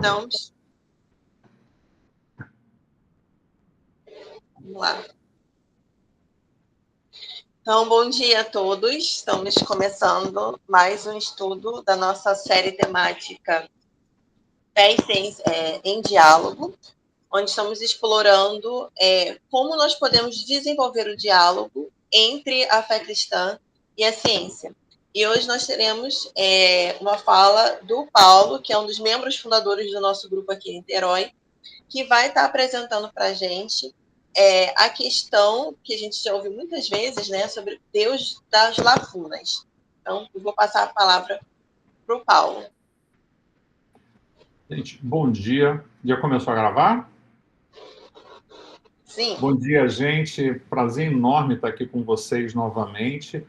Vamos lá. Então, bom dia a todos. Estamos começando mais um estudo da nossa série temática Fé e Ciência em Diálogo, onde estamos explorando como nós podemos desenvolver o diálogo entre a fé cristã e a ciência. E hoje nós teremos uma fala do Paulo, que é um dos membros fundadores do nosso grupo aqui em Niterói, que vai estar apresentando para a gente a questão que a gente já ouviu muitas vezes, né, sobre Deus das lacunas. Então, eu vou passar a palavra para o Paulo. Gente, bom dia. Já começou a gravar? Sim. Bom dia, gente. Prazer enorme estar aqui com vocês novamente.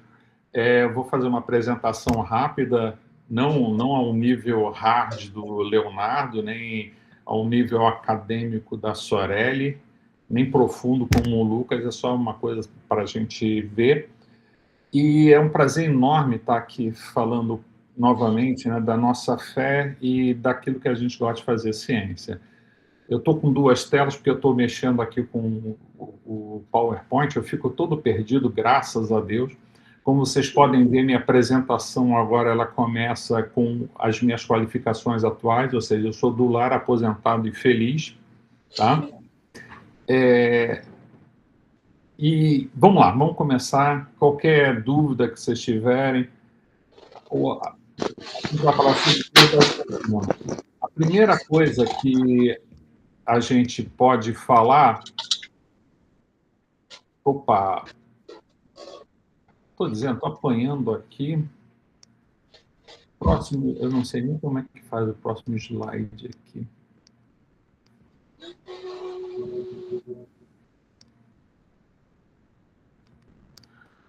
Vou fazer uma apresentação rápida, não ao nível hard do Leonardo, nem ao nível acadêmico da Sorelli, nem profundo como o Lucas, é só uma coisa para a gente ver. E é um prazer enorme estar aqui falando novamente, né, da nossa fé e daquilo que a gente gosta de fazer, ciência. Eu estou com duas telas, porque eu estou mexendo aqui com o PowerPoint, eu fico todo perdido, graças a Deus. Como vocês podem ver, minha apresentação agora ela começa com as minhas qualificações atuais, ou seja, eu sou do lar, aposentado e feliz. Tá? E vamos lá, vamos começar. Qualquer dúvida que vocês tiverem, a primeira coisa que a gente pode falar... Opa! Estou dizendo, estou apanhando aqui. Próximo, eu não sei nem como é que faz o próximo slide aqui.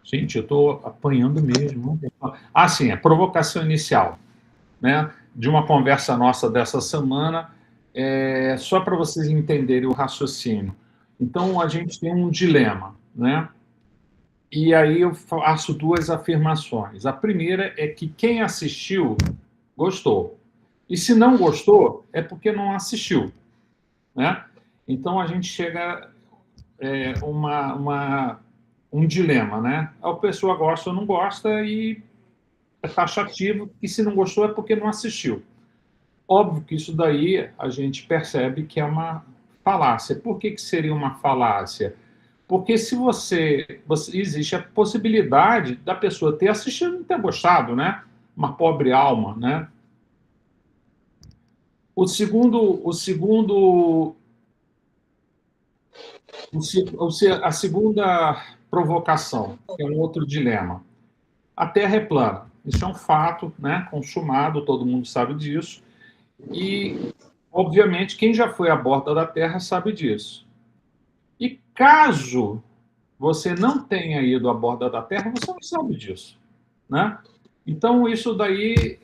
Gente, eu estou apanhando mesmo. Ah, sim, a provocação inicial, né, de uma conversa nossa dessa semana, só para vocês entenderem o raciocínio. Então, a gente tem um dilema, né? E aí eu faço duas afirmações. A primeira é que quem assistiu gostou. E se não gostou, é porque não assistiu, né? Então, a gente chega um dilema, né? A pessoa gosta ou não gosta e é taxativo, e se não gostou é porque não assistiu. Óbvio que isso daí a gente percebe que é uma falácia. Por que seria uma falácia? Porque se existe a possibilidade da pessoa ter assistido e não ter gostado, né? Uma pobre alma, né? A segunda provocação, que é um outro dilema. A Terra é plana. Isso é um fato, né? Consumado, todo mundo sabe disso. E, obviamente, quem já foi à borda da Terra sabe disso. E caso você não tenha ido à borda da Terra, você não sabe disso, né? Então, isso daí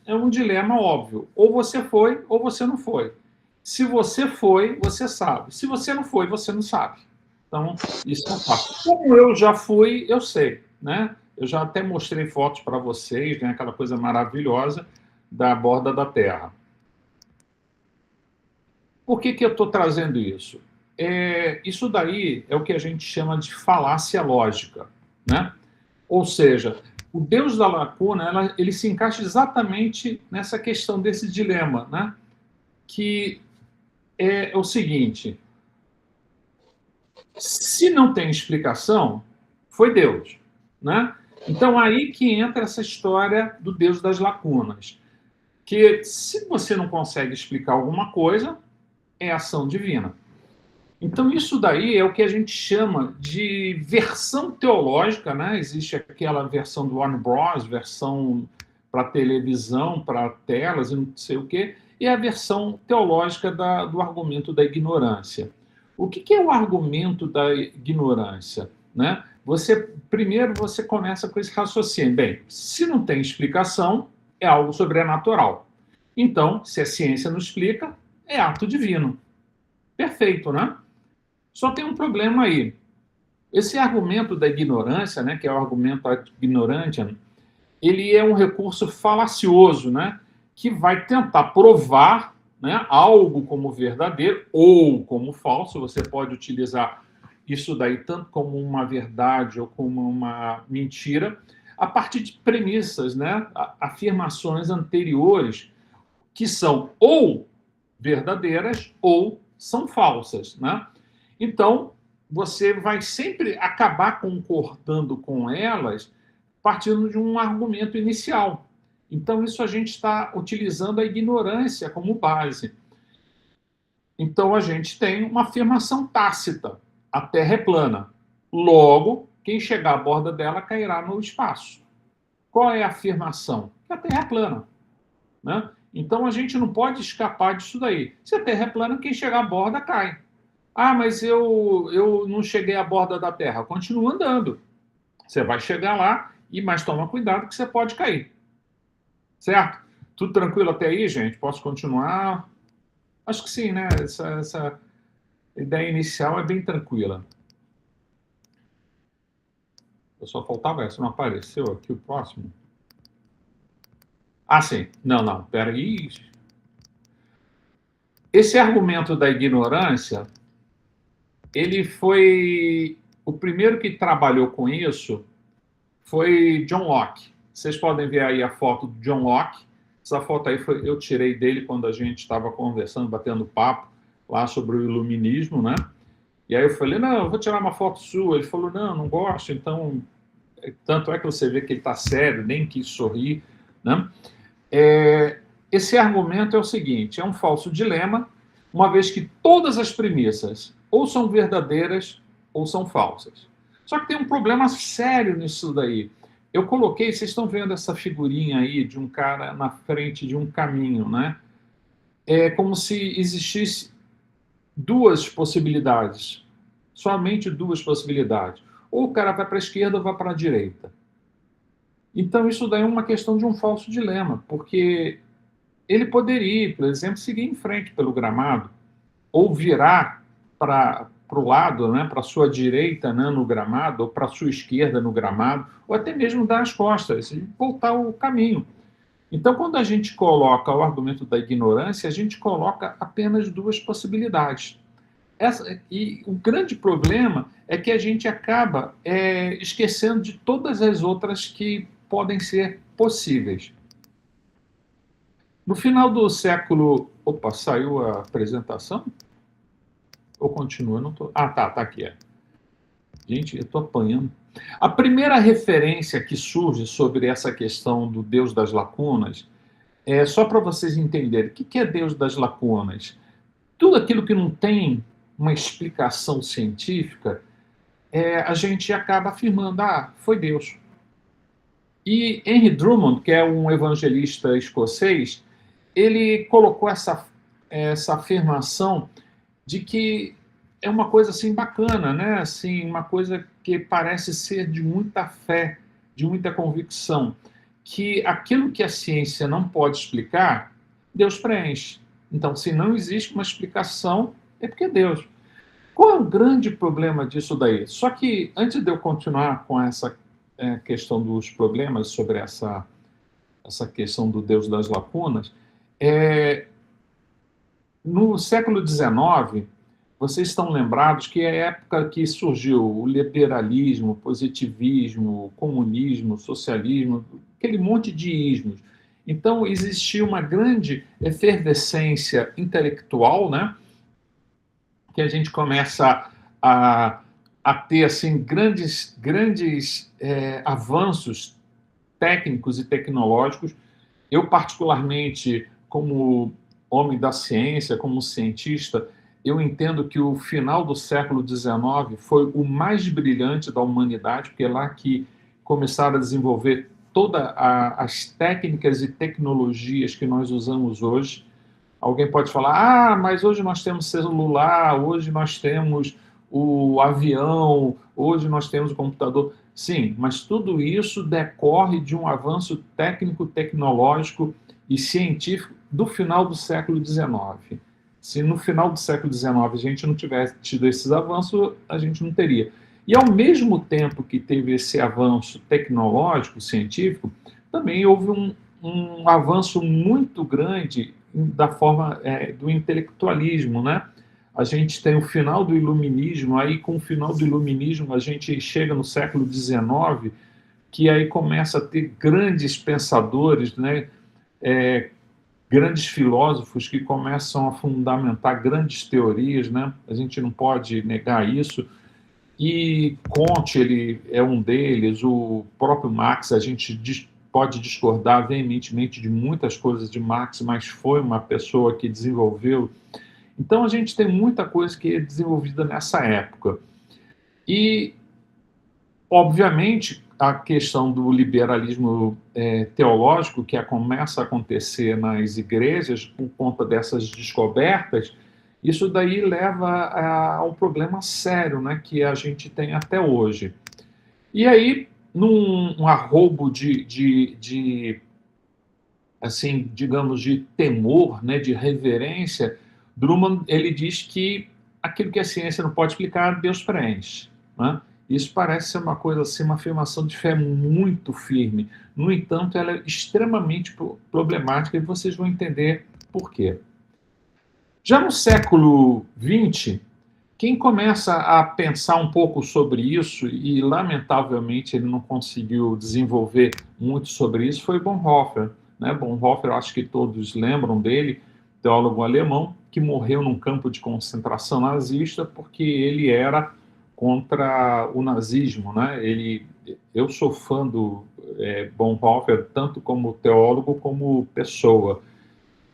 é um dilema óbvio. Ou você foi, ou você não foi. Se você foi, você sabe. Se você não foi, você não sabe. Então, isso é um fato. Como eu já fui, eu sei, né? Eu já até mostrei fotos para vocês, né? Aquela coisa maravilhosa da borda da Terra. Por que eu estou trazendo isso? Isso daí é o que a gente chama de falácia lógica, né? Ou seja, o Deus da lacuna, ele se encaixa exatamente nessa questão desse dilema, né? Que é o seguinte: se não tem explicação, foi Deus, né? Então, aí que entra essa história do Deus das lacunas, que se você não consegue explicar alguma coisa, é ação divina. Então, isso daí é o que a gente chama de versão teológica, né? Existe aquela versão do Warner Bros., versão para televisão, para telas e não sei o quê, e a versão teológica do argumento da ignorância. O que é o argumento da ignorância, né? Primeiro, você começa com esse raciocínio. Bem, se não tem explicação, é algo sobrenatural. Então, se a ciência não explica, é ato divino. Perfeito, né? Só tem um problema aí. Esse argumento da ignorância, né, que é o argumento ad ignorantiam, ele é um recurso falacioso, né, que vai tentar provar né, algo como verdadeiro ou como falso. Você pode utilizar isso daí tanto como uma verdade ou como uma mentira, a partir de premissas, né, afirmações anteriores que são ou verdadeiras ou são falsas, né? Então, você vai sempre acabar concordando com elas partindo de um argumento inicial. Então, isso a gente está utilizando a ignorância como base. Então, a gente tem uma afirmação tácita: a Terra é plana. Logo, quem chegar à borda dela cairá no espaço. Qual é a afirmação? Que a Terra é plana, né? Então, a gente não pode escapar disso daí. Se a Terra é plana, quem chegar à borda cai. Ah, mas eu não cheguei à borda da Terra. Continua andando. Você vai chegar lá, mas toma cuidado que você pode cair. Certo? Tudo tranquilo até aí, gente? Posso continuar? Acho que sim, né? Essa ideia inicial é bem tranquila. Só faltava essa, não apareceu aqui o próximo? Ah, sim. Não, peraí. Esse argumento da ignorância, ele foi... O primeiro que trabalhou com isso foi John Locke. Vocês podem ver aí a foto do John Locke. Essa foto aí eu tirei dele quando a gente estava conversando, batendo papo lá sobre o iluminismo, né? E aí eu falei, não, eu vou tirar uma foto sua. Ele falou, não gosto. Então, tanto é que você vê que ele está sério, nem quis sorrir, né? Esse argumento é o seguinte: é um falso dilema, uma vez que todas as premissas ou são verdadeiras ou são falsas. Só que tem um problema sério nisso daí. Eu coloquei, vocês estão vendo essa figurinha aí de um cara na frente de um caminho, né? É como se existisse duas possibilidades, somente duas possibilidades. Ou o cara vai para a esquerda ou vai para a direita. Então, isso daí é uma questão de um falso dilema, porque ele poderia, por exemplo, seguir em frente pelo gramado, ou virar para o lado, né, para a sua direita, né, no gramado, ou para a sua esquerda no gramado, ou até mesmo dar as costas e voltar o caminho. Então, quando a gente coloca o argumento da ignorância, a gente coloca apenas duas possibilidades. E o grande problema é que a gente acaba esquecendo de todas as outras que podem ser possíveis. No final do século... Opa, saiu a apresentação? Ou continua? Não tô... Ah, tá aqui. Gente, eu estou apanhando. A primeira referência que surge sobre essa questão do Deus das lacunas, só para vocês entenderem, o que é Deus das lacunas? Tudo aquilo que não tem uma explicação científica, a gente acaba afirmando, foi Deus. E Henry Drummond, que é um evangelista escocês, ele colocou essa afirmação de que é uma coisa assim bacana, né? Assim, uma coisa que parece ser de muita fé, de muita convicção, que aquilo que a ciência não pode explicar, Deus preenche. Então, se não existe uma explicação, é porque é Deus. Qual é o grande problema disso daí? Só que, antes de eu continuar com essa questão dos problemas sobre essa questão do Deus das lacunas, no século XIX, vocês estão lembrados que é a época que surgiu o liberalismo, o positivismo, o comunismo, o socialismo, aquele monte de ismos. Então, existia uma grande efervescência intelectual, né? Que a gente começa a ter assim, grandes avanços técnicos e tecnológicos. Eu, particularmente, como homem da ciência, como cientista, eu entendo que o final do século XIX foi o mais brilhante da humanidade, porque é lá que começaram a desenvolver todas as técnicas e tecnologias que nós usamos hoje. Alguém pode falar, mas hoje nós temos celular, hoje nós temos o avião, hoje nós temos o computador. Sim, mas tudo isso decorre de um avanço técnico, tecnológico e científico do final do século XIX. Se no final do século XIX a gente não tivesse tido esses avanços, a gente não teria. E ao mesmo tempo que teve esse avanço tecnológico, científico, também houve um avanço muito grande da forma do intelectualismo, né? A gente tem o final do iluminismo, aí com o final do iluminismo a gente chega no século XIX, que aí começa a ter grandes pensadores, né? Grandes filósofos que começam a fundamentar grandes teorias, né? A gente não pode negar isso. E Comte, ele é um deles, o próprio Marx, a gente pode discordar veementemente de muitas coisas de Marx, mas foi uma pessoa que desenvolveu. Então a gente tem muita coisa que é desenvolvida nessa época. E, obviamente, a questão do liberalismo teológico, que começa a acontecer nas igrejas por conta dessas descobertas, isso daí leva a um problema sério, né, que a gente tem até hoje. E aí, num arrobo assim, digamos, de temor, né, de reverência, Drummond, ele diz que aquilo que a ciência não pode explicar, Deus preenche, né? Isso parece ser uma coisa assim, uma afirmação de fé muito firme. No entanto, ela é extremamente problemática e vocês vão entender por quê. Já no século XX, quem começa a pensar um pouco sobre isso, e lamentavelmente ele não conseguiu desenvolver muito sobre isso, foi Bonhoeffer. Né? Bonhoeffer, eu acho que todos lembram dele, teólogo alemão, que morreu num campo de concentração nazista porque ele era contra o nazismo. Né? Eu sou fã do Bonhoeffer, tanto como teólogo como pessoa.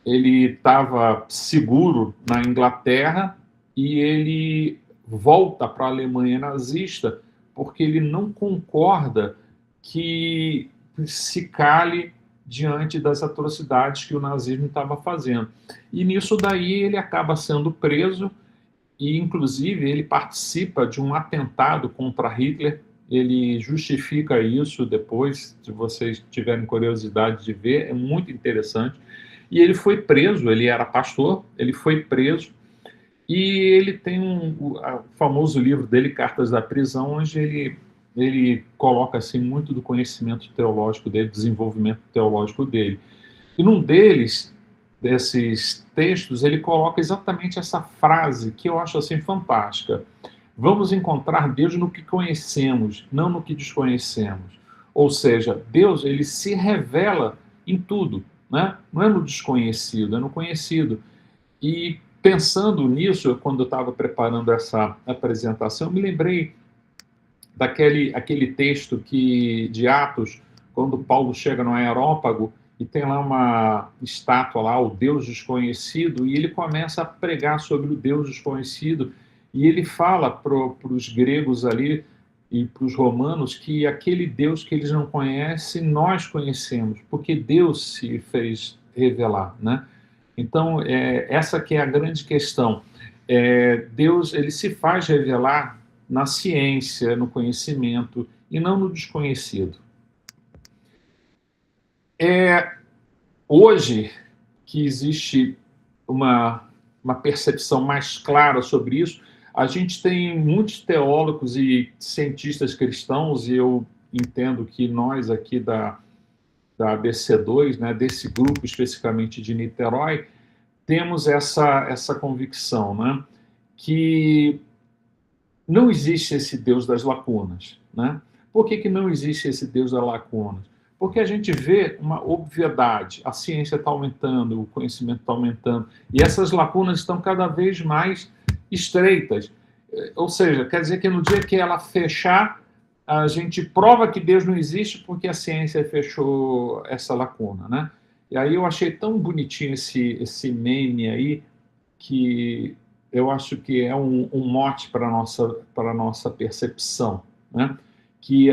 Ele estava seguro na Inglaterra e ele volta para a Alemanha nazista porque ele não concorda que se cale diante das atrocidades que o nazismo estava fazendo. E nisso daí ele acaba sendo preso e, inclusive, ele participa de um atentado contra Hitler. Ele justifica isso depois, se vocês tiverem curiosidade de ver, é muito interessante. E ele foi preso, ele era pastor, ele foi preso, e ele tem o famoso livro dele, Cartas da Prisão, onde ele coloca assim, muito do conhecimento teológico dele, desenvolvimento teológico dele. E num desses textos, ele coloca exatamente essa frase que eu acho assim fantástica. Vamos encontrar Deus no que conhecemos, não no que desconhecemos. Ou seja, Deus ele se revela em tudo, né? Não é no desconhecido, é no conhecido. E pensando nisso, quando eu estava preparando essa apresentação, eu me lembrei aquele texto de Atos, quando Paulo chega no Areópago e tem lá uma estátua lá, o Deus desconhecido, e ele começa a pregar sobre o Deus desconhecido, e ele fala para os gregos ali e para os romanos que aquele Deus que eles não conhecem, nós conhecemos, porque Deus se fez revelar, né? Então, essa que é a grande questão. Deus, ele se faz revelar na ciência, no conhecimento, e não no desconhecido. Hoje, que existe uma percepção mais clara sobre isso, a gente tem muitos teólogos e cientistas cristãos, e eu entendo que nós aqui da ABC2, né, desse grupo especificamente de Niterói, temos essa convicção, né, que não existe esse Deus das lacunas. Né? Por que não existe esse Deus das lacunas? Porque a gente vê uma obviedade, a ciência está aumentando, o conhecimento está aumentando, e essas lacunas estão cada vez mais estreitas. Ou seja, quer dizer que no dia que ela fechar, a gente prova que Deus não existe porque a ciência fechou essa lacuna. Né? E aí eu achei tão bonitinho esse meme aí, que eu acho que é um mote para a nossa percepção, né? Que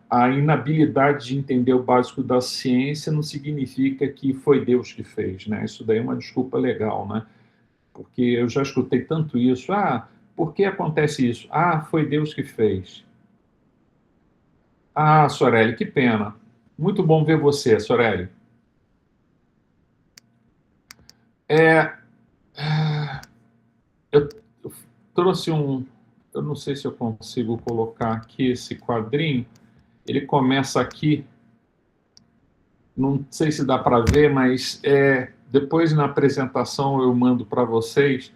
a inabilidade de entender o básico da ciência não significa que foi Deus que fez, né? Isso daí é uma desculpa legal, né? Porque eu já escutei tanto isso. Por que acontece isso? Foi Deus que fez. Sorelli, que pena. Muito bom ver você, Sorelli. Eu trouxe eu não sei se eu consigo colocar aqui esse quadrinho. Ele começa aqui não sei se dá para ver, mas depois na apresentação eu mando para vocês.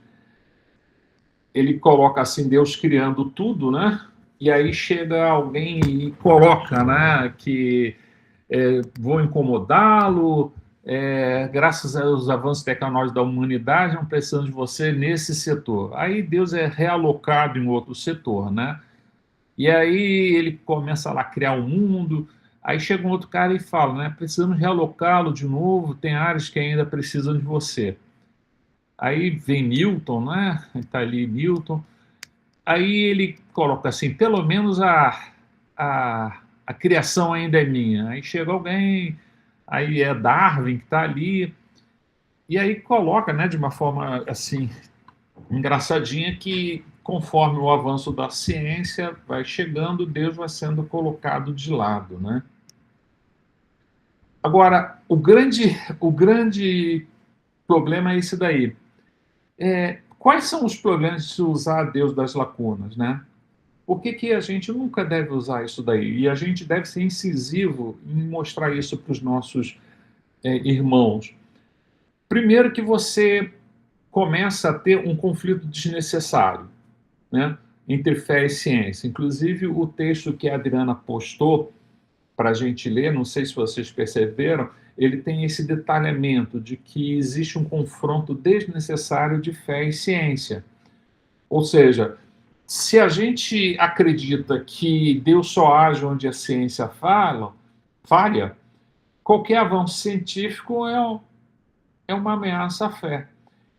Ele coloca assim, Deus criando tudo, né? E aí chega alguém e coloca, né, que vou incomodá-lo, graças aos avanços tecnológicos da humanidade, não precisamos de você nesse setor. Aí Deus é realocado em outro setor, né? E aí ele começa lá a criar um mundo, aí chega um outro cara e fala, né, precisamos realocá-lo de novo, tem áreas que ainda precisam de você. Aí vem Newton, né? Está ali Newton. Aí ele coloca assim, pelo menos a criação ainda é minha. Aí chega alguém, aí é Darwin que está ali, e aí coloca, né, de uma forma assim engraçadinha, que conforme o avanço da ciência vai chegando, Deus vai sendo colocado de lado, né? Agora, o grande problema é esse daí. Quais são os problemas de se usar Deus das lacunas, né? Por que a gente nunca deve usar isso daí? E a gente deve ser incisivo em mostrar isso para os nossos irmãos. Primeiro que você começa a ter um conflito desnecessário, né, entre fé e ciência. Inclusive, o texto que a Adriana postou para a gente ler, não sei se vocês perceberam, ele tem esse detalhamento de que existe um confronto desnecessário de fé e ciência. Ou seja, se a gente acredita que Deus só age onde a ciência falha, qualquer avanço científico é uma ameaça à fé.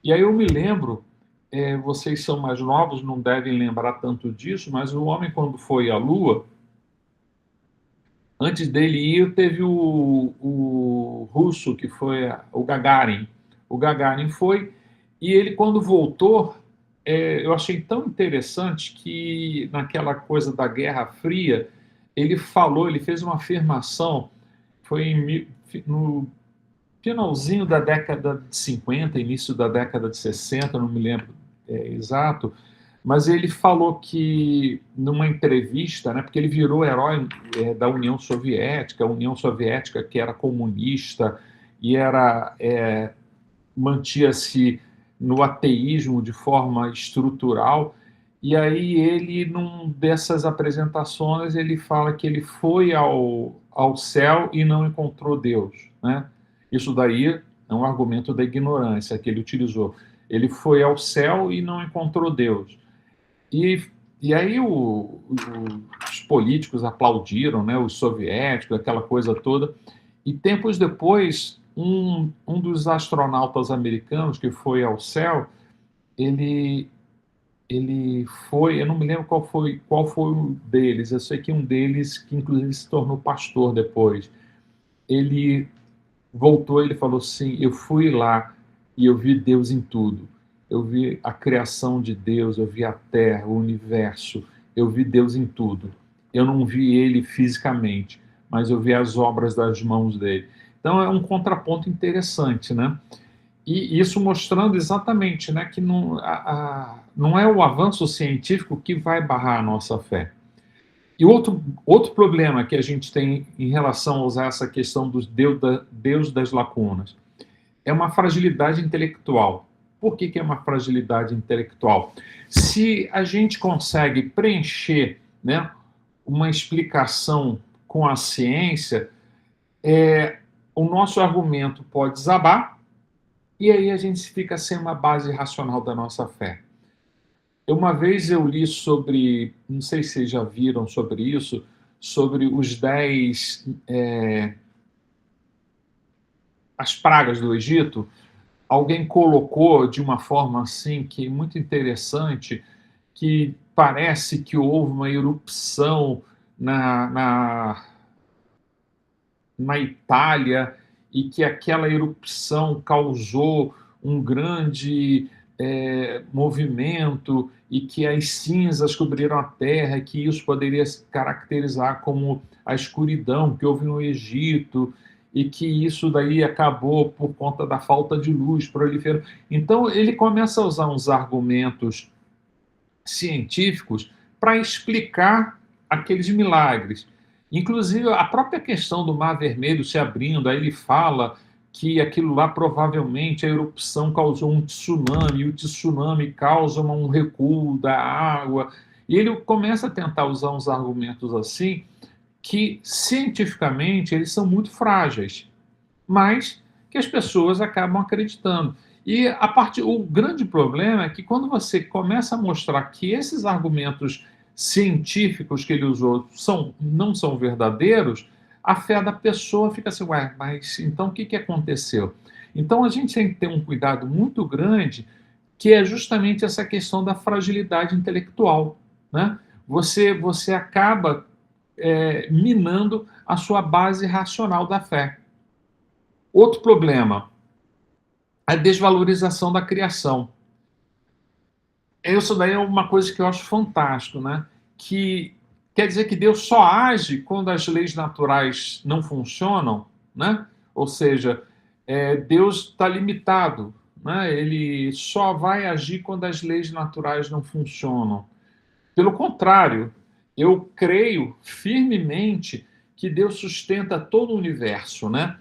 E aí eu me lembro, vocês são mais novos, não devem lembrar tanto disso, mas o homem, quando foi à Lua, antes dele ir, teve o russo, que foi o Gagarin. O Gagarin foi, e ele, quando voltou, eu achei tão interessante que, naquela coisa da Guerra Fria, ele falou, ele fez uma afirmação, foi no finalzinho da década de 50, início da década de 60, não me lembro exato, mas ele falou que, numa entrevista, né, porque ele virou herói da União Soviética, a União Soviética que era comunista e mantia-se no ateísmo de forma estrutural, e aí ele, num dessas apresentações, ele fala que ele foi ao céu e não encontrou Deus, né? Isso daí é um argumento da ignorância que ele utilizou. Ele foi ao céu e não encontrou Deus. E, e aí os políticos aplaudiram, né, os soviéticos, aquela coisa toda. E tempos depois, um dos astronautas americanos que foi ao céu, ele, ele foi, eu não me lembro qual foi um deles, eu sei que um deles, que inclusive se tornou pastor depois, ele voltou, ele falou assim, eu fui lá e eu vi Deus em tudo. Eu vi a criação de Deus, eu vi a terra, o universo, eu vi Deus em tudo. Eu não vi ele fisicamente, mas eu vi as obras das mãos dele. Então é um contraponto interessante, né? E isso mostrando exatamente, né, que não é o avanço científico que vai barrar a nossa fé. E outro problema que a gente tem em relação a usar essa questão dos Deus das lacunas é uma fragilidade intelectual. Por que é uma fragilidade intelectual? Se a gente consegue preencher, né, uma explicação com a ciência, o nosso argumento pode desabar e aí a gente fica sem uma base racional da nossa fé. Uma vez eu li sobre, não sei se vocês já viram sobre isso, sobre os 10, as pragas do Egito. Alguém colocou de uma forma assim, que é muito interessante, que parece que houve uma erupção na Itália e que aquela erupção causou um grande movimento e que as cinzas cobriram a terra, e que isso poderia se caracterizar como a escuridão que houve no Egito, e que isso daí acabou por conta da falta de luz, proliferou. Então, ele começa a usar uns argumentos científicos para explicar aqueles milagres. Inclusive, a própria questão do Mar Vermelho se abrindo, aí ele fala que aquilo lá provavelmente a erupção causou um tsunami, e o tsunami causa um recuo da água. E ele começa a tentar usar uns argumentos assim, que cientificamente eles são muito frágeis, mas que as pessoas acabam acreditando. E o grande problema é que quando você começa a mostrar que esses argumentos científicos que ele usou não são verdadeiros, a fé da pessoa fica assim, ué, mas então o que aconteceu? Então a gente tem que ter um cuidado muito grande, que é justamente essa questão da fragilidade intelectual, né? Você acaba minando a sua base racional da fé. Outro problema, a desvalorização da criação. Isso daí é uma coisa que eu acho fantástico, né? Que quer dizer que Deus só age quando as leis naturais não funcionam, né? Ou seja, Deus está limitado, né? Ele só vai agir quando as leis naturais não funcionam. Pelo contrário, eu creio firmemente que Deus sustenta todo o universo, né?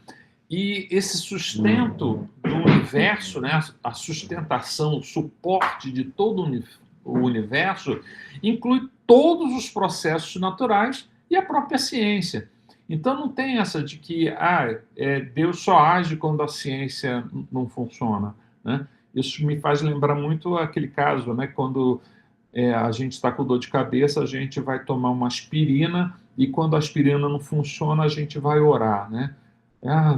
E esse sustento do universo, né, a sustentação, o suporte de todo o universo, inclui todos os processos naturais e a própria ciência. Então não tem essa de que Deus só age quando a ciência não funciona, né? Isso me faz lembrar muito aquele caso, né, quando a gente está com dor de cabeça, a gente vai tomar uma aspirina e quando a aspirina não funciona, a gente vai orar, né?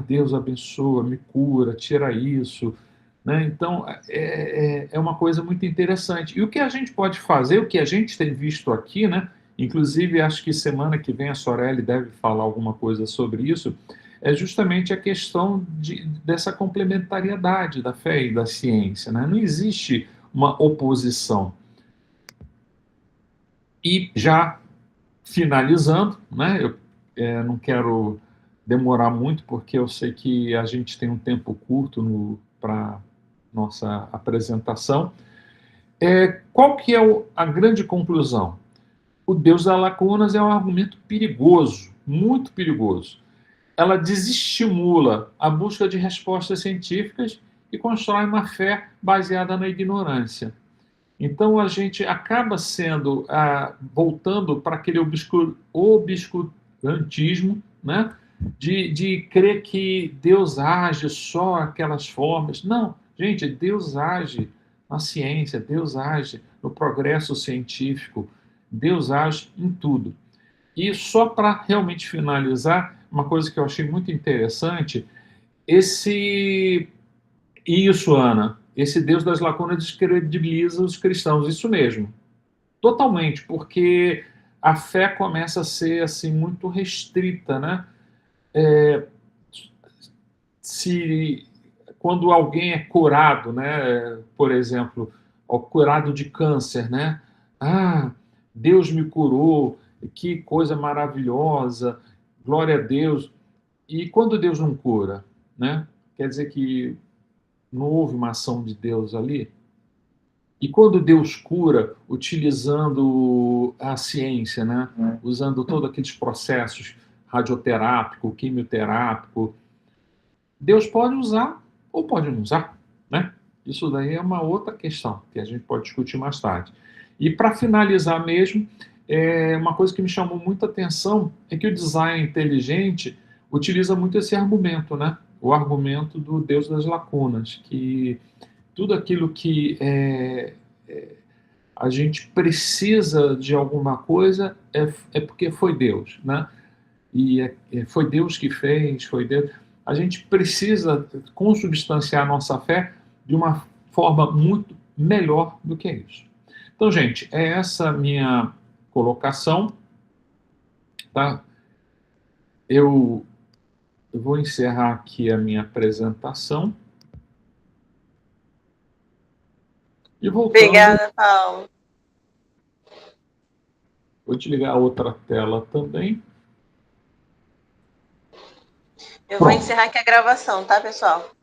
Deus abençoa, me cura, tira isso, né? Então, é uma coisa muito interessante. E o que a gente pode fazer, o que a gente tem visto aqui, né? Inclusive, acho que semana que vem a Sorelle deve falar alguma coisa sobre isso, é justamente a questão dessa complementariedade da fé e da ciência, né? Não existe uma oposição. E já finalizando, né? Eu não quero demorar muito, porque eu sei que a gente tem um tempo curto para nossa apresentação. Qual que é a grande conclusão? O Deus das Lacunas é um argumento perigoso, muito perigoso. Ela desestimula a busca de respostas científicas e constrói uma fé baseada na ignorância. Então a gente acaba voltando para aquele obscurantismo, né? De crer que Deus age só aquelas formas. Não, gente, Deus age na ciência, Deus age no progresso científico, Deus age em tudo. E só para realmente finalizar, uma coisa que eu achei muito interessante, esse isso, Ana. Esse Deus das lacunas descredibiliza os cristãos, isso mesmo. Totalmente, porque a fé começa a ser assim muito restrita, né? Se quando alguém é curado, né, por exemplo, curado de câncer, né? Deus me curou, que coisa maravilhosa, glória a Deus. E quando Deus não cura, né? Quer dizer que não houve uma ação de Deus ali? E quando Deus cura, utilizando a ciência, né? Usando todos aqueles processos radioterápico, quimioterápico, Deus pode usar ou pode não usar, né? Isso daí é uma outra questão que a gente pode discutir mais tarde. E para finalizar mesmo, uma coisa que me chamou muita atenção é que o design inteligente utiliza muito esse argumento, né? O argumento do Deus das lacunas, que tudo aquilo que a gente precisa de alguma coisa é porque foi Deus, né? E foi Deus que fez, foi Deus. A gente precisa consubstanciar a nossa fé de uma forma muito melhor do que isso. Então, gente, é essa minha colocação, tá? Eu vou encerrar aqui a minha apresentação. E voltando, Obrigada, Paulo. vou desligar a outra tela também. Eu vou encerrar aqui a gravação, tá, pessoal?